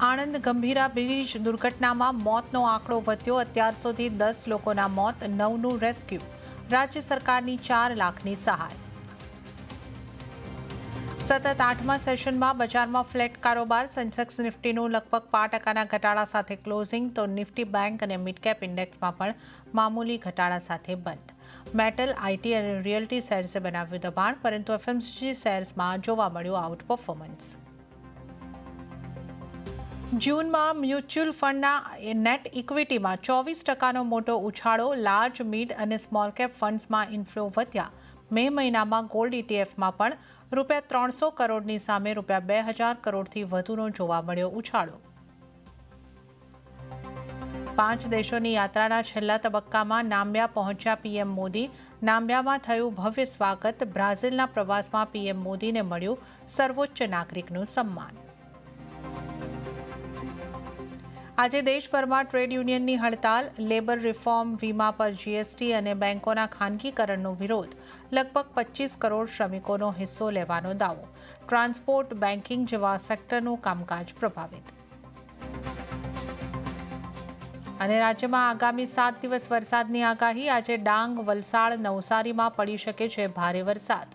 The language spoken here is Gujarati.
આણંદ ગંભીરા બ્રિજ દુર્ઘટનામાં મોતનો આંકડો વધ્યો. અત્યાર સુધી 10 લોકોના મોત, 9નું રેસ્ક્યુ. રાજ્ય સરકારની 4 લાખની સહાય. સતત 8મા સેશનમાં બજારમાં ફ્લેટ કારોબાર. સેન્સેક્સ નિફ્ટીનું લગભગ 5% ઘટાડા સાથે ક્લોઝિંગ, તો નિફ્ટી બેંક અને મિડ કેપ ઇન્ડેક્સમાં પણ મામૂલી ઘટાડા સાથે બંધ. મેટલ, આઈટી અને રિયલ્ટી શેર્સે બનાવ્યું દબાણ, પરંતુ એફએમસીજી શેર્સમાં જોવા મળ્યું આઉટ પરફોર્મન્સ. જૂનમાં મ્યુચ્યુઅલ ફંડના નેટ ઇક્વિટીમાં 24%નો મોટો ઉછાળો. લાર્જ, મિડ અને સ્મોલ કેપ ફંડ્સમાં ઇન્ફ્લો વધ્યા. મે મહિનામાં ગોલ્ડ ઇટીએફમાં પણ ₹300 કરોડની સામે ₹2000 કરોડથી વધુનો જોવા મળ્યો ઉછાળો. 5 દેશોની યાત્રાના છેલ્લા તબક્કામાં નામ્બિયા પહોંચ્યા પીએમ મોદી. નામ્બિયામાં થયું ભવ્ય સ્વાગત. બ્રાઝિલના પ્રવાસમાં પીએમ મોદીને મળ્યું સર્વોચ્ચ નાગરિકનું સન્માન. આજે દેશભરમાં ટ્રેડ યુનિયનની હડતાલ. લેબર રિફોર્મ, વીમા પર જીએસટી અને બેંકોના ખાનગીકરણનો વિરોધ. લગભગ 25 કરોડ શ્રમિકોનો હિસ્સો લેવાનો દાવો. ટ્રાન્સપોર્ટ, બેન્કિંગ જેવા સેક્ટરનું કામકાજ પ્રભાવિત. અને રાજ્યમાં આગામી 7 દિવસ વરસાદની આગાહી. આજે ડાંગ, વલસાડ, નવસારીમાં પડી શકે છે ભારે વરસાદ.